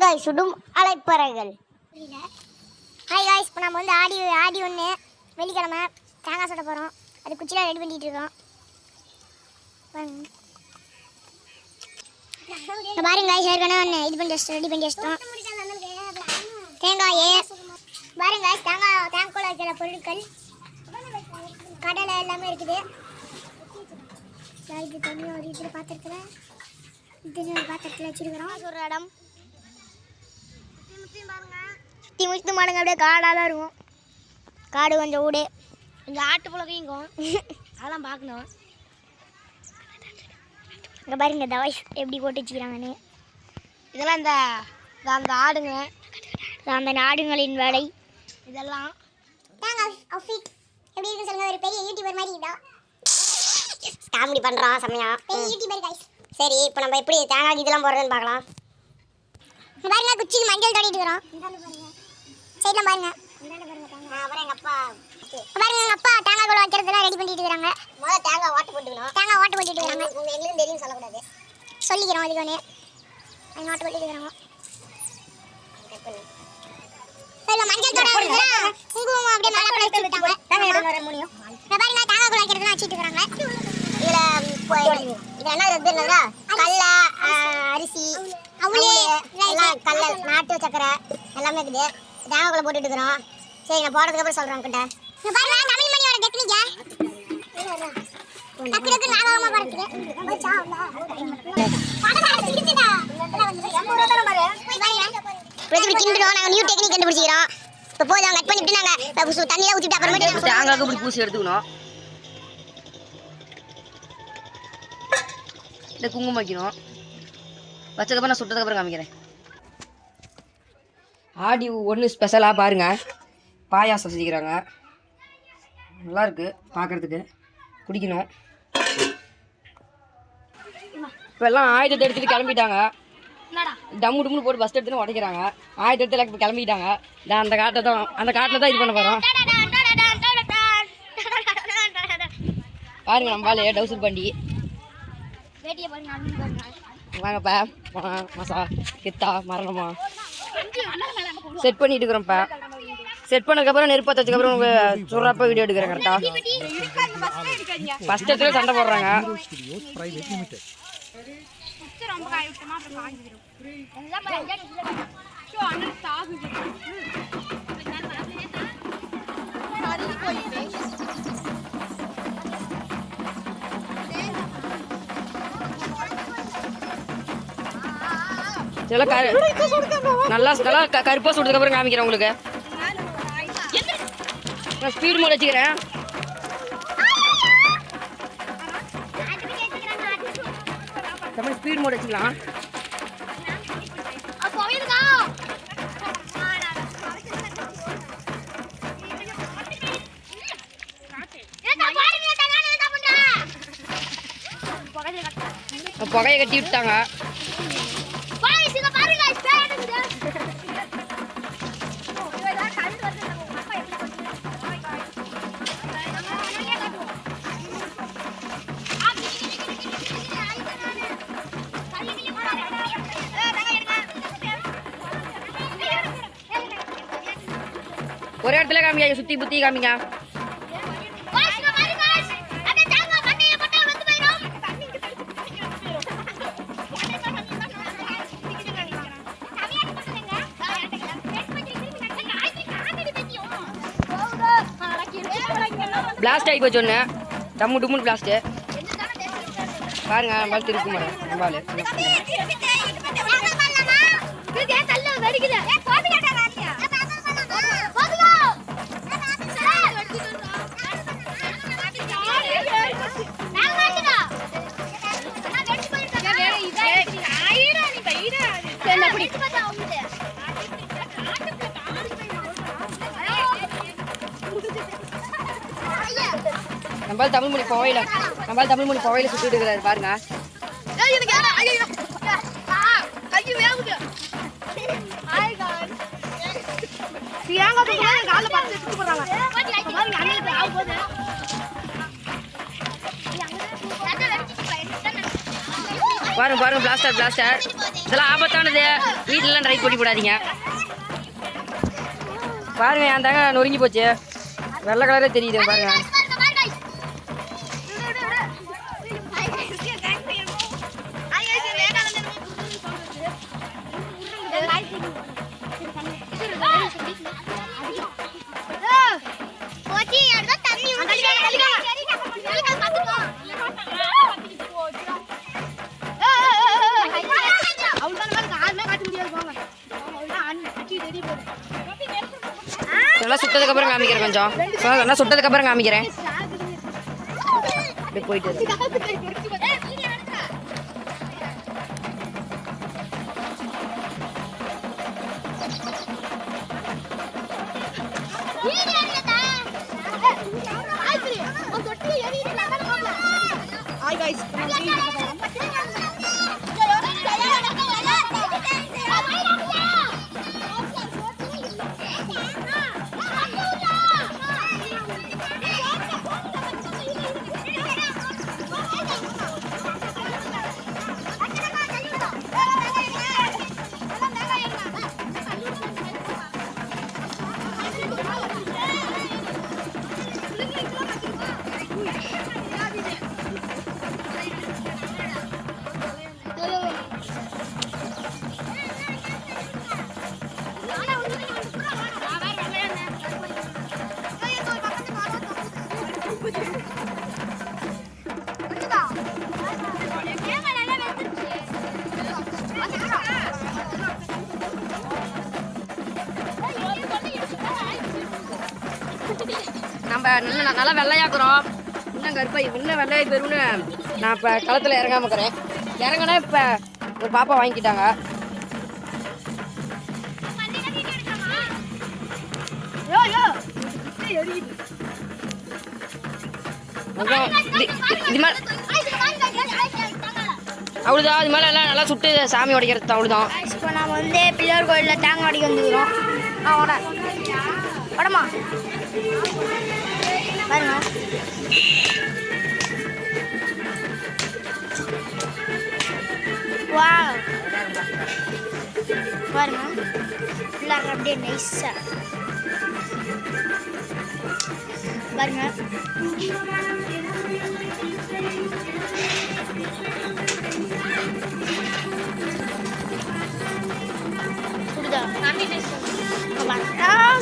தேங்காய் சுடும் அலைப்பறைகள். Hi guys, இப்போ நம்ம வந்து ஆடி ஒன்று வெள்ளிக்கிழமை தேங்காய் சுட போகிறோம். அது குச்சிலாம் ரெடி பண்ணிட்டு இருக்கோம். பாருங்க காய்ஸ், ஏற்கனவே இது பண்ணி ரெடி பண்ணி வச்சிட்டோம். தேங்காயே பாருங்க காய்ஸ், தேங்காய்க்குள்ள வைக்கிற பொருட்கள் கடலை எல்லாமே இருக்குது. இது தண்ணி ஒரு இதில் பாத்திரத்தில் வச்சுருக்கிறோம். ஒரு இடம் சுற்றி முற்றி மாடுங்க, அப்படியே காடாக தான் இருக்கும். காடு கொஞ்சம் ஊடு, கொஞ்சம் ஆட்டு புழக்கையும் அதெல்லாம் பார்க்கணும். இங்கே பாருங்க தவாய் எப்படி போட்டு வச்சுக்கிறாங்கன்னு. இதெல்லாம் அந்த ஆடுங்க, அந்த ஆடுங்களின் வேலை இதெல்லாம். எப்படி இருக்குன்னு சொல்லுங்க. ஒரு பெரிய யூடியூபர் மாதிரி இதா காமெடி பண்ணுறோம் செம்மையா. பெரிய யூடியூபர் காய்ஸ். சரி, இப்போ நம்ம எப்படி தேங்காய் இதெல்லாம் போடுறதுன்னு பார்க்கலாம். பாருங்க குச்சிக்கு மஞ்சள் தடவிட்டு இருக்கிறோம். சைட்லாம் பாருங்க. அப்புறம் எங்கள் அப்பா பாருங்க, எங்கள் அப்பா தேங்காய் கூட வைக்கிறதுலாம் ரெடி பண்ணிட்டு இருக்காங்க. முதல்ல தேங்காய் ஓட்டு போட்டுக்கணும். தேங்காய் ஓட்டு போட்டுட்டு இருக்காங்க. எங்களுக்கு தெரியும் சொல்லக்கூடாது, சொல்லிக்கிறோம். இதுக்கு ஒன்று ஓட்டு போட்டுட்டு இருக்கிறாங்க. மஞ்சள் தடவை குங்குமம் அப்படியே மேலே பழச்சி விட்டாங்க. பாருங்க தேங்காய் கூட வைக்கிறதுலாம் வச்சுட்டு இருக்கிறாங்க. இதில் என்ன இருக்குதுன்னா கடலை, அரிசி, கடலை, நாட்டு சக்கரை எல்லாமே இருக்குது. தேங்காய்க்குள்ள போட்டுட்டு இருக்கிறோம். சரி, நான் போடுறதுக்கு அப்புறம் சொல்கிறேன் கிட்ட. தமிழ் மணியோட டெக்னிக்கா நியூ டெக்னிக் கண்டுபிடிச்சிக்கிறோம். இப்போ போதும், கட் பண்ணிட்டு நாங்கள் தண்ணியெல்லாம் ஊற்றிட்டு அப்புறமேட்டு தேங்காய்க்கு இப்படி பூசி எடுத்துக்கணும். இந்த குங்குமம் வைக்கணும். வச்சதுக்கப்புறம் நான் சுட்டதுக்கப்புறம் காமிக்கிறேன். ஆடி ஒன்று ஸ்பெஷலாக பாருங்கள், பாயாசம் செஞ்சுக்கிறாங்க. நல்லாயிருக்கு பார்க்குறதுக்கு, குடிக்கணும். இப்போ எல்லாம் ஆயுதத்தை எடுத்துகிட்டு கிளம்பிட்டாங்க. டம்மு டும்னு போட்டு பஸ் எடுத்துன்னு உடைக்கிறாங்க. ஆயுதத்தை எடுத்து இப்போ கிளம்பிட்டாங்க. அந்த காட்டில் தான் இது பண்ண போகிறோம். பாருங்க, நம்மளால டவுசர் பண்ணி வாங்கப்பா. மசா கித்தா மரணமா செட் பண்ணிட்டு இருக்கிறோம்ப்பா. செட் பண்ணதுக்கப்புறம் நெருப்பை வச்சதுக்கப்புறம் சுடுறப்ப வீடியோ எடுக்கிறேன். கரெக்டாக ஃபஸ்ட் இடத்துல சண்டை போடுறாங்க. நல்லா கருப்பாக சுடுறதுக்கப்புறம் காமிக்கிறேன் உங்களுக்கு. நான் ஸ்பீட் மோட் வச்சுக்கிறேன். ஸ்பீட் மோட் வச்சுக்கலாம். புகையை கட்டி விட்டாங்க. ஒரே இடத்துல காமிங்க, சுத்தி புத்தி காமிங்க. பிளாஸ்ட் ஆகி போச்சு ஒன்று, டம்மு டும்முன்னு பிளாஸ்ட்டு. பாருங்க, நம்மளால திருப்பி மாட்டேன். நம்மளால நம்மளால தமிழ் மொழி பவையில சுத்திட்டு இருக்கிறாரு. பாருங்க, பாருங்க பிளாஸ்டர் இதெல்லாம் ஆபத்தானது, வீட்டிலலாம் ட்ரை பண்ணி போடாதீங்க. பாருங்க என் தாங்க நொறுங்கி போச்சு, வெள்ளை கலரே தெரியுது பாருங்க. நல்லா சுட்டதுக்கு அப்புறம் காமிக்கிறேன், கொஞ்சம் நல்லா சுட்டதுக்கு அப்புறம் காமிக்கிறேன். அப்படியே போயிட்டு நம்ம நல்லா வெள்ளையாக்குறோம். இன்னும் கருப்பாய் இன்னும் வெள்ளையாகி போயிரும்னு நான் இப்போ களத்தில் இறங்காம இருக்கிறேன். இறங்கினா இப்போ ஒரு பாப்பா வாங்கிக்கிட்டாங்க. அவ்வளோதான், அது மேலே எல்லாம் நல்லா சுட்டு சாமி உடைக்கிறது அவ்வளோதான். இப்போ நம்ம வந்து பிள்ளையார் கோயிலில் தேங்காய் உடைக்க வந்துக்கிறோம். உடமா பாருங்க. வா பாருங்க, பிள்ளையார் அப்படியே நைஸா பாருங்க.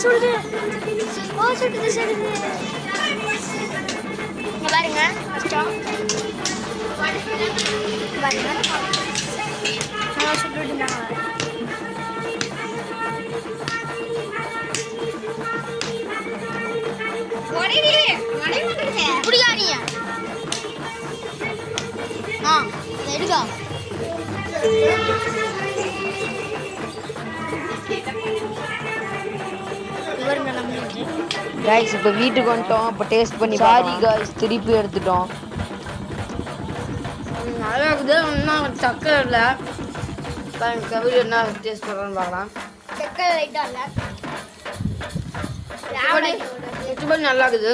சுடுது, ஓ சுடுது சுடுது. இங்க பாருங்க கஷ்டம் பாருங்க, நல்லா சுட்டுட்டாங்க. குடிக்காதீங்க. எடுக்கா கைஸ் இப்போ வீட்டுக்கு வந்துட்டோம். இப்போ டேஸ்ட் பண்ணி சாரி கைஸ், திருப்பி எடுத்துட்டோம். நல்லா இருக்குது, இன்னும் சக்கரை இல்லை. கவிரி என்ன டேஸ்ட் பண்ணுறோன்னு பார்க்கலாம். சக்கரை லைட்டாக இல்லை, நல்லா இருக்குது.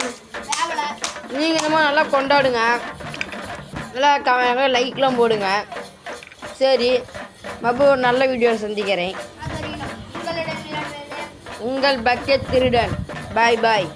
நீங்கள் இந்த மாதிரி நல்லா கொண்டாடுங்க, நல்லா லைக்லாம் போடுங்க. சரி, மறுபடியும் ஒரு நல்ல வீடியோ சந்திக்கிறேன். உங்கள் பக்கெட் திருடன். பாய் பாய்.